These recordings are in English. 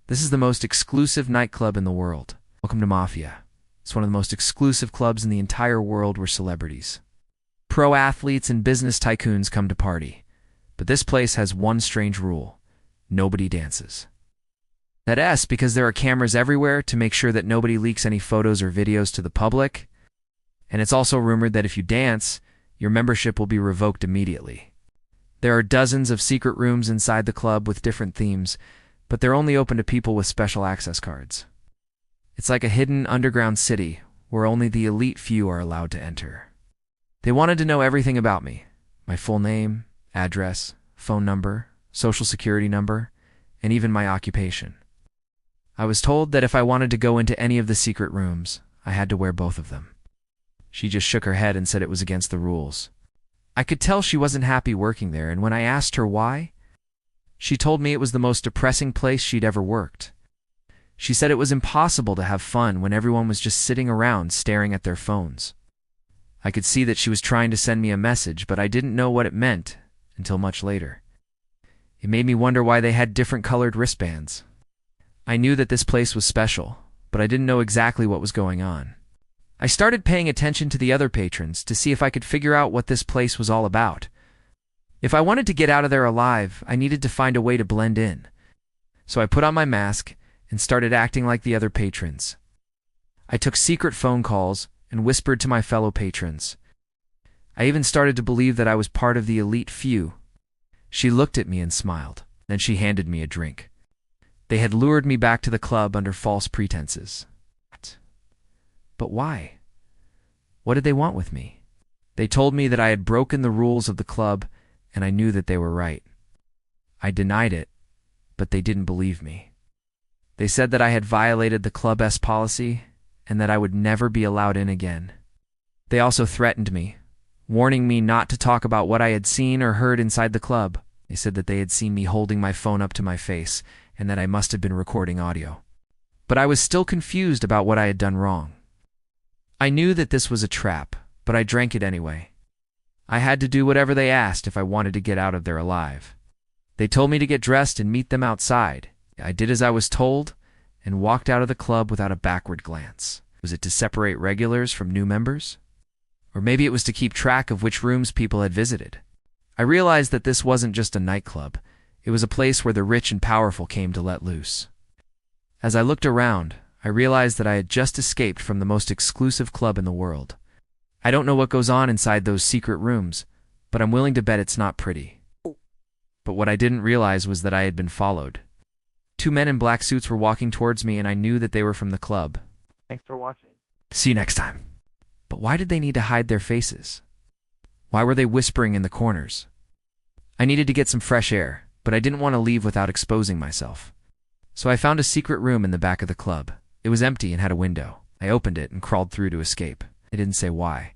This is the most exclusive nightclub in the world. Welcome to Mafia. It's one of the most exclusive clubs in the entire world where celebrities, pro athletes, and business tycoons come to party. But this place has one strange rule: nobody dances. That's because there are cameras everywhere to make sure that nobody leaks any photos or videos to the public. And it's also rumored that if you dance, your membership will be revoked immediately. There are dozens of secret rooms inside the club with different themes, but they're only open to people with special access cards. It's like a hidden underground city where only the elite few are allowed to enter. They wanted to know everything about me: my full name, address, phone number, social security number, and even my occupation. I was told that if I wanted to go into any of the secret rooms, I had to wear both of them. She just shook her head and said it was against the rules. I could tell she wasn't happy working there, and when I asked her why, she told me it was the most depressing place she'd ever worked. She said it was impossible to have fun when everyone was just sitting around staring at their phones. I could see that she was trying to send me a message, but I didn't know what it meant until much later. It made me wonder why they had different colored wristbands. I knew that this place was special, but I didn't know exactly what was going on. I started paying attention to the other patrons to see if I could figure out what this place was all about. If I wanted to get out of there alive, I needed to find a way to blend in. So I put on my mask and started acting like the other patrons. I took secret phone calls and whispered to my fellow patrons. I even started to believe that I was part of the elite few. She looked at me and smiled. Then she handed me a drink. They had lured me back to the club under false pretenses. But why? What did they want with me? They told me that I had broken the rules of the club, and I knew that they were right. I denied it, but they didn't believe me. They said that I had violated the club's policy and that I would never be allowed in again. They also threatened me, warning me not to talk about what I had seen or heard inside the club. They said that they had seen me holding my phone up to my face and that I must have been recording audio. But I was still confused about what I had done wrong. I knew that this was a trap, but I drank it anyway. I had to do whatever they asked if I wanted to get out of there alive. They told me to get dressed and meet them outside. I did as I was told and walked out of the club without a backward glance. Was it to separate regulars from new members? Or maybe it was to keep track of which rooms people had visited. I realized that this wasn't just a nightclub. It was a place where the rich and powerful came to let loose. As I looked around, I realized that I had just escaped from the most exclusive club in the world. I don't know what goes on inside those secret rooms, but I'm willing to bet it's not pretty. But what I didn't realize was that I had been followed. Two men in black suits were walking towards me, and I knew that they were from the club. Thanks for watching. See you next time. But why did they need to hide their faces? Why were they whispering in the corners? I needed to get some fresh air, but I didn't want to leave without exposing myself. So I found a secret room in the back of the club. It was empty and had a window. I opened it and crawled through to escape. I didn't say why,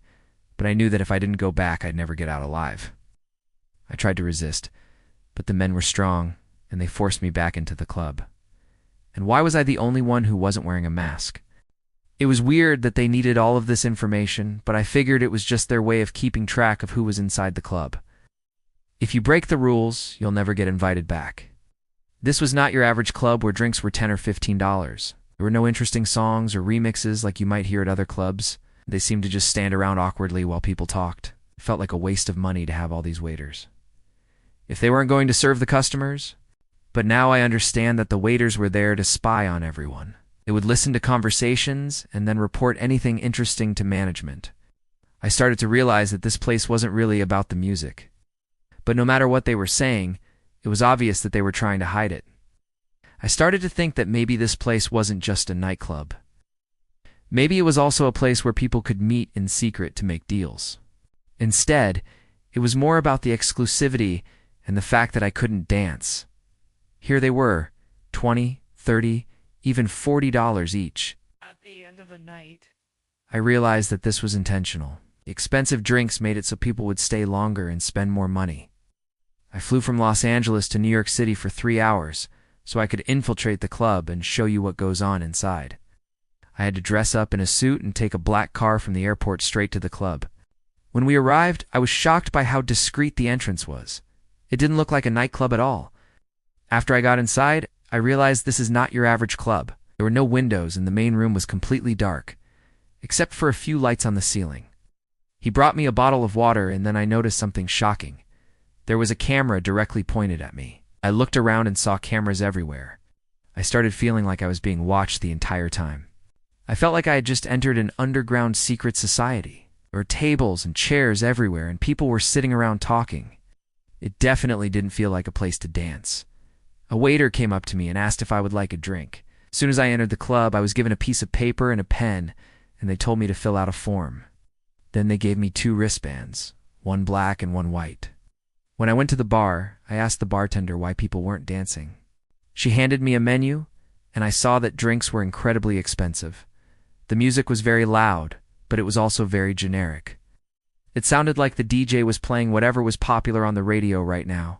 but I knew that if I didn't go back, I'd never get out alive. I tried to resist, but the men were strong, and they forced me back into the club. And why was I the only one who wasn't wearing a mask? It was weird that they needed all of this information, but I figured it was just their way of keeping track of who was inside the club. If you break the rules, you'll never get invited back. This was not your average club where drinks were $10 or $15. There were no interesting songs or remixes like you might hear at other clubs. They seemed to just stand around awkwardly while people talked. It felt like a waste of money to have all these waiters. If they weren't going to serve the customers, but now I understand that the waiters were there to spy on everyone. They would listen to conversations and then report anything interesting to management. I started to realize that this place wasn't really about the music. But no matter what they were saying, it was obvious that they were trying to hide it. I started to think that maybe this place wasn't just a nightclub. Maybe it was also a place where people could meet in secret to make deals. Instead, it was more about the exclusivity and the fact that I couldn't dance. Here they were, $20, $30, even $40 each. At the end of the night, I realized that this was intentional. The expensive drinks made it so people would stay longer and spend more money. I flew from Los Angeles to New York City for 3 hours so I could infiltrate the club and show you what goes on inside. I had to dress up in a suit and take a black car from the airport straight to the club. When we arrived, I was shocked by how discreet the entrance was. It didn't look like a nightclub at all. After I got inside, I realized this is not your average club. There were no windows and the main room was completely dark, except for a few lights on the ceiling. He brought me a bottle of water and then I noticed something shocking. There was a camera directly pointed at me. I looked around and saw cameras everywhere. I started feeling like I was being watched the entire time. I felt like I had just entered an underground secret society. There were tables and chairs everywhere and people were sitting around talking. It definitely didn't feel like a place to dance. A waiter came up to me and asked if I would like a drink. As soon as I entered the club, I was given a piece of paper and a pen, and they told me to fill out a form. Then they gave me 2 wristbands, one black and one white. When I went to the bar, I asked the bartender why people weren't dancing. She handed me a menu, and I saw that drinks were incredibly expensive. The music was very loud, but it was also very generic. It sounded like the DJ was playing whatever was popular on the radio right now.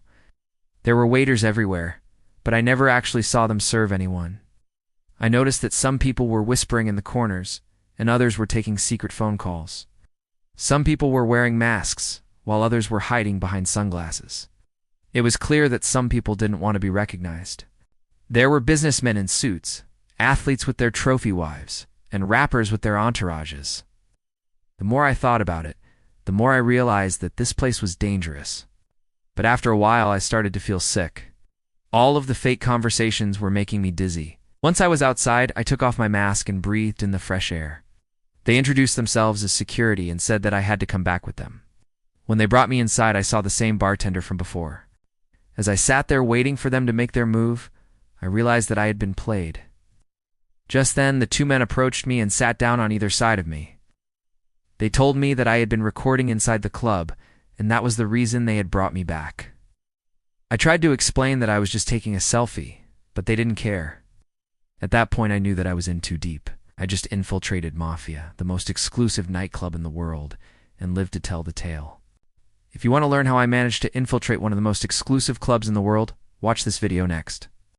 There were waiters everywhere, but I never actually saw them serve anyone. I noticed that some people were whispering in the corners, and others were taking secret phone calls. Some people were wearing masks, while others were hiding behind sunglasses. It was clear that some people didn't want to be recognized. There were businessmen in suits, athletes with their trophy wives, and rappers with their entourages. The more I thought about it, the more I realized that this place was dangerous. But after a while, I started to feel sick. All of the fake conversations were making me dizzy. Once I was outside, I took off my mask and breathed in the fresh air. They introduced themselves as security and said that I had to come back with them. When they brought me inside, I saw the same bartender from before. As I sat there waiting for them to make their move, I realized that I had been played. Just then, the 2 men approached me and sat down on either side of me. They told me that I had been recording inside the club, and that was the reason they had brought me back. I tried to explain that I was just taking a selfie, but they didn't care. At that point, I knew that I was in too deep. I just infiltrated Mafia, the most exclusive nightclub in the world, and lived to tell the tale. If you want to learn how I managed to infiltrate one of the most exclusive clubs in the world, watch this video next.